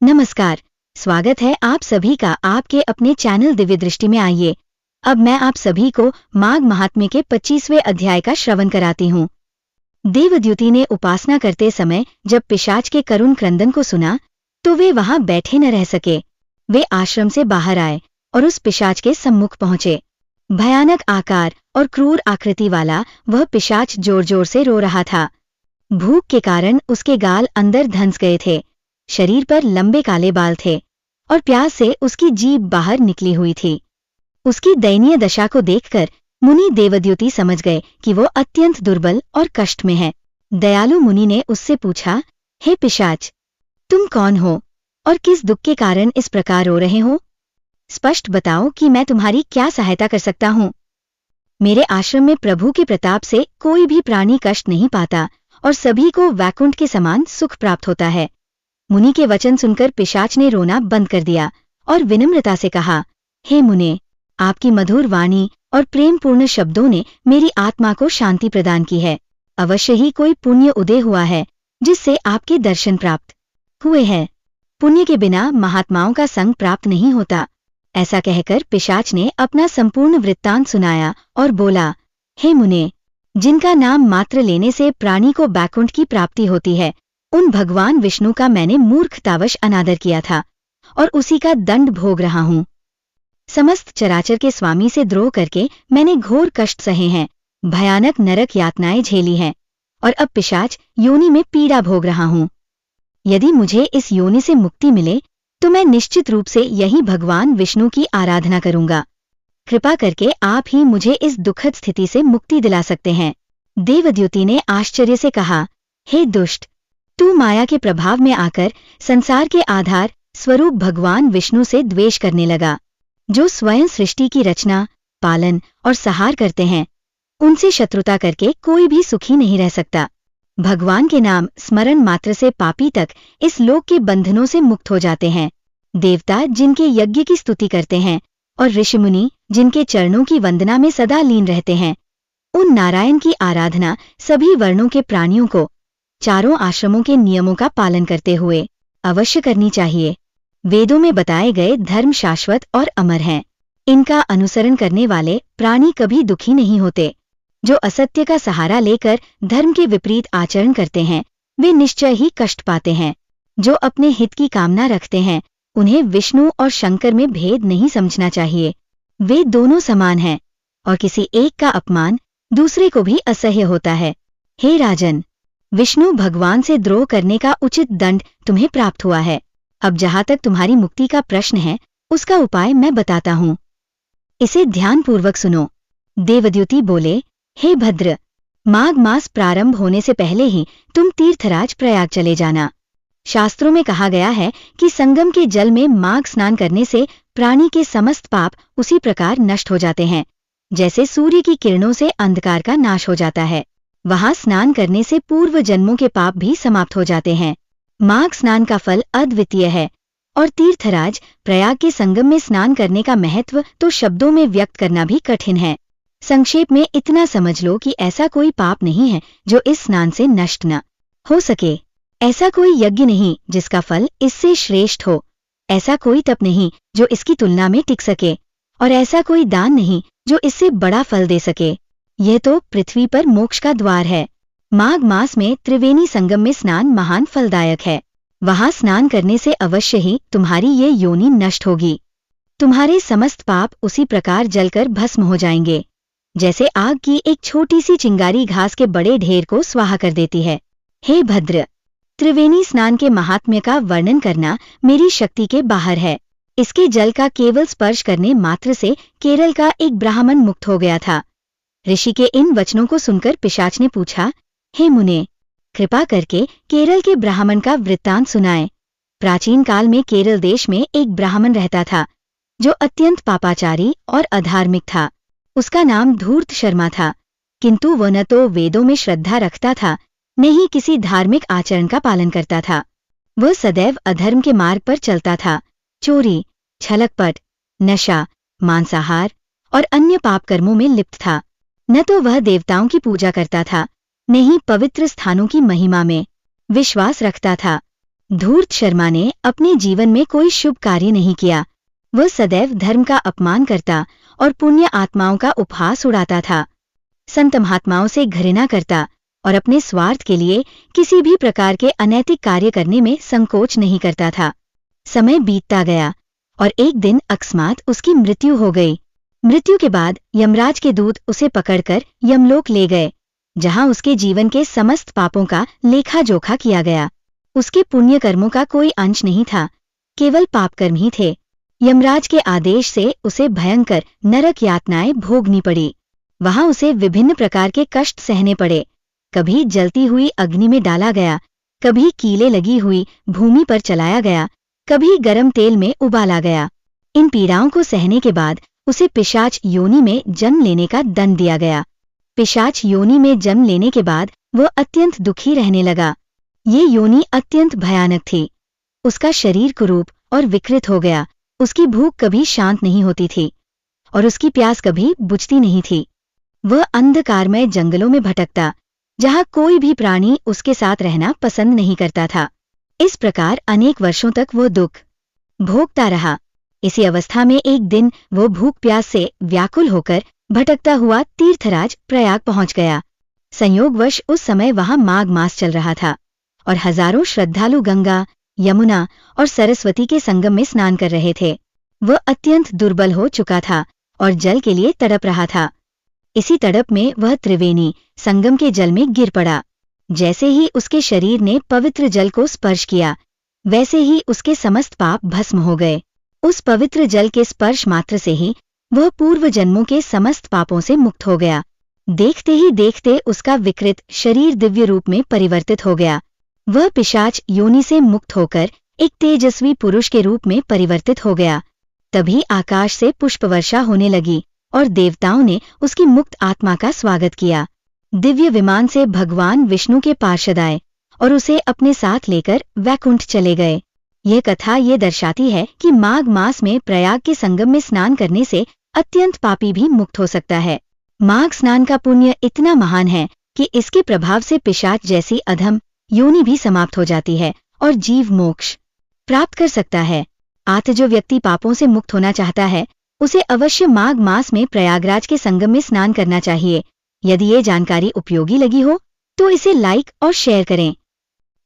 नमस्कार। स्वागत है आप सभी का आपके अपने चैनल दिव्य दृष्टि में। आइए अब मैं आप सभी को माघ महात्म्य के 25वें अध्याय का श्रवण कराती हूँ। देवद्युति ने उपासना करते समय जब पिशाच के करुण क्रंदन को सुना तो वे वहां बैठे न रह सके। वे आश्रम से बाहर आए और उस पिशाच के सम्मुख पहुंचे। भयानक आकार और क्रूर आकृति वाला वह पिशाच जोर जोर से रो रहा था। भूख के कारण उसके गाल अंदर धंस गए थे, शरीर पर लंबे काले बाल थे और प्यास से उसकी जीभ बाहर निकली हुई थी। उसकी दयनीय दशा को देखकर मुनि देवद्युति समझ गए कि वो अत्यंत दुर्बल और कष्ट में है। दयालु मुनि ने उससे पूछा, हे पिशाच, तुम कौन हो और किस दुख के कारण इस प्रकार रो रहे हो? स्पष्ट बताओ कि मैं तुम्हारी क्या सहायता कर सकता हूँ। मेरे आश्रम में प्रभु के प्रताप से कोई भी प्राणी कष्ट नहीं पाता और सभी को वैकुंठ के समान सुख प्राप्त होता है। मुनि के वचन सुनकर पिशाच ने रोना बंद कर दिया और विनम्रता से कहा, हे मुने, आपकी मधुर वाणी और प्रेमपूर्ण शब्दों ने मेरी आत्मा को शांति प्रदान की है। अवश्य ही कोई पुण्य उदय हुआ है जिससे आपके दर्शन प्राप्त हुए हैं। पुण्य के बिना महात्माओं का संग प्राप्त नहीं होता। ऐसा कहकर पिशाच ने अपना संपूर्ण वृत्तांत सुनाया और बोला, हे मुने, जिनका नाम मात्र लेने से प्राणी को बैकुंठ की प्राप्ति होती है, उन भगवान विष्णु का मैंने मूर्खतावश अनादर किया था और उसी का दंड भोग रहा हूँ। समस्त चराचर के स्वामी से द्रोह करके मैंने घोर कष्ट सहे हैं, भयानक नरक यातनाएं झेली हैं और अब पिशाच योनि में पीड़ा भोग रहा हूँ। यदि मुझे इस योनि से मुक्ति मिले तो मैं निश्चित रूप से यही भगवान विष्णु की आराधना करूंगा। कृपा करके आप ही मुझे इस दुखद स्थिति से मुक्ति दिला सकते हैं। देवद्युति ने आश्चर्य से कहा, हे दुष्ट, तू माया के प्रभाव में आकर संसार के आधार स्वरूप भगवान विष्णु से द्वेष करने लगा, जो स्वयं सृष्टि की रचना, पालन और सहार करते हैं। उनसे शत्रुता करके कोई भी सुखी नहीं रह सकता। भगवान के नाम स्मरण मात्र से पापी तक इस लोक के बंधनों से मुक्त हो जाते हैं। देवता जिनके यज्ञ की स्तुति करते हैं और ऋषिमुनि जिनके चरणों की वंदना में सदा लीन रहते हैं, उन नारायण की आराधना सभी वर्णों के प्राणियों को चारों आश्रमों के नियमों का पालन करते हुए अवश्य करनी चाहिए। वेदों में बताए गए धर्म शाश्वत और अमर हैं। इनका अनुसरण करने वाले प्राणी कभी दुखी नहीं होते। जो असत्य का सहारा लेकर धर्म के विपरीत आचरण करते हैं, वे निश्चय ही कष्ट पाते हैं। जो अपने हित की कामना रखते हैं, उन्हें विष्णु और शंकर में भेद नहीं समझना चाहिए। वे दोनों समान हैं और किसी एक का अपमान दूसरे को भी असह्य होता है। हे राजन, विष्णु भगवान से द्रोह करने का उचित दंड तुम्हें प्राप्त हुआ है। अब जहां तक तुम्हारी मुक्ति का प्रश्न है, उसका उपाय मैं बताता हूँ। इसे ध्यानपूर्वक सुनो। देवद्युति बोले, हे भद्र, माघ मास प्रारंभ होने से पहले ही तुम तीर्थराज प्रयाग चले जाना। शास्त्रों में कहा गया है कि संगम के जल में माघ स्नान करने से प्राणी के समस्त पाप उसी प्रकार नष्ट हो जाते हैं जैसे सूर्य की किरणों से अंधकार का नाश हो जाता है। वहां स्नान करने से पूर्व जन्मों के पाप भी समाप्त हो जाते हैं। माघ स्नान का फल अद्वितीय है और तीर्थराज प्रयाग के संगम में स्नान करने का महत्व तो शब्दों में व्यक्त करना भी कठिन है। संक्षेप में इतना समझ लो कि ऐसा कोई पाप नहीं है जो इस स्नान से नष्ट न हो सके। ऐसा कोई यज्ञ नहीं जिसका फल इससे श्रेष्ठ हो। ऐसा कोई तप नहीं जो इसकी तुलना में टिक सके और ऐसा कोई दान नहीं जो इससे बड़ा फल दे सके। यह तो पृथ्वी पर मोक्ष का द्वार है। माघ मास में त्रिवेणी संगम में स्नान महान फलदायक है। वहां स्नान करने से अवश्य ही तुम्हारी ये योनि नष्ट होगी। तुम्हारे समस्त पाप उसी प्रकार जलकर भस्म हो जाएंगे जैसे आग की एक छोटी सी चिंगारी घास के बड़े ढेर को स्वाहा कर देती है। हे भद्र, त्रिवेणी स्नान के महात्म्य का वर्णन करना मेरी शक्ति के बाहर है। इसके जल का केवल स्पर्श करने मात्र से केरल का एक ब्राह्मण मुक्त हो गया था। ऋषि के इन वचनों को सुनकर पिशाच ने पूछा, हे मुने, कृपा करके केरल के ब्राह्मण का वृत्तांत सुनाए। प्राचीन काल में केरल देश में एक ब्राह्मण रहता था जो अत्यंत पापाचारी और अधार्मिक था। उसका नाम धूर्त शर्मा था, किंतु वह न तो वेदों में श्रद्धा रखता था, न ही किसी धार्मिक आचरण का पालन करता था। वह सदैव अधर्म के मार्ग पर चलता था। चोरी, छलकपट, नशा, मांसाहार और अन्य पाप कर्मों में लिप्त था। न तो वह देवताओं की पूजा करता था, न ही पवित्र स्थानों की महिमा में विश्वास रखता था। धूर्त शर्मा ने अपने जीवन में कोई शुभ कार्य नहीं किया। वह सदैव धर्म का अपमान करता और पुण्य आत्माओं का उपहास उड़ाता था। संत महात्माओं से घृणा करता और अपने स्वार्थ के लिए किसी भी प्रकार के अनैतिक कार्य करने में संकोच नहीं करता था। समय बीतता गया और एक दिन अकस्मात उसकी मृत्यु हो गई। मृत्यु के बाद यमराज के दूत उसे पकड़कर यमलोक ले गए, जहां उसके जीवन के समस्त पापों का लेखा जोखा किया गया। उसके पुण्य कर्मों का कोई अंश नहीं था, केवल पाप कर्म ही थे। यमराज के आदेश से उसे भयंकर नरक यातनाएं भोगनी पड़ी। वहां उसे विभिन्न प्रकार के कष्ट सहने पड़े। कभी जलती हुई अग्नि में डाला गया, कभी कीले लगी हुई भूमि पर चलाया गया, कभी गर्म तेल में उबाला गया। इन पीड़ाओं को सहने के बाद उसे पिशाच योनि में जन्म लेने का दंड दिया गया। पिशाच योनि में जन्म लेने के बाद वह अत्यंत दुखी रहने लगा। ये योनि अत्यंत भयानक थी। उसका शरीर कुरूप और विकृत हो गया। उसकी भूख कभी शांत नहीं होती थी और उसकी प्यास कभी बुझती नहीं थी। वह अंधकारमय जंगलों में भटकता, जहां कोई भी प्राणी उसके साथ रहना पसंद नहीं करता था। इस प्रकार अनेक वर्षों तक वो दुख भोगता रहा। इसी अवस्था में एक दिन वो भूख प्यास से व्याकुल होकर भटकता हुआ तीर्थराज प्रयाग पहुंच गया। संयोगवश उस समय वहां माघ मास चल रहा था और हजारों श्रद्धालु गंगा, यमुना और सरस्वती के संगम में स्नान कर रहे थे। वह अत्यंत दुर्बल हो चुका था और जल के लिए तड़प रहा था। इसी तड़प में वह त्रिवेणी संगम के जल में गिर पड़ा। जैसे ही उसके शरीर ने पवित्र जल को स्पर्श किया, वैसे ही उसके समस्त पाप भस्म हो गए। उस पवित्र जल के स्पर्श मात्र से ही वह पूर्व जन्मों के समस्त पापों से मुक्त हो गया। देखते ही देखते उसका विकृत शरीर दिव्य रूप में परिवर्तित हो गया। वह पिशाच योनि से मुक्त होकर एक तेजस्वी पुरुष के रूप में परिवर्तित हो गया। तभी आकाश से पुष्प वर्षा होने लगी और देवताओं ने उसकी मुक्त आत्मा का स्वागत किया। दिव्य विमान से भगवान विष्णु के पार्षद आए और उसे अपने साथ लेकर वैकुंठ चले गए। यह कथा ये दर्शाती है कि माघ मास में प्रयाग के संगम में स्नान करने से अत्यंत पापी भी मुक्त हो सकता है। माघ स्नान का पुण्य इतना महान है कि इसके प्रभाव से पिशाच जैसी अधम योनि भी समाप्त हो जाती है और जीव मोक्ष प्राप्त कर सकता है। जो व्यक्ति पापों से मुक्त होना चाहता है, उसे अवश्य माघ मास में प्रयागराज के संगम में स्नान करना चाहिए। यदि ये जानकारी उपयोगी लगी हो तो इसे लाइक और शेयर करें।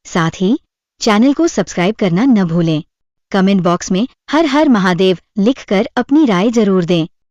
साथ ही चैनल को सब्सक्राइब करना न भूलें। कमेंट बॉक्स में हर हर महादेव लिखकर अपनी राय जरूर दें।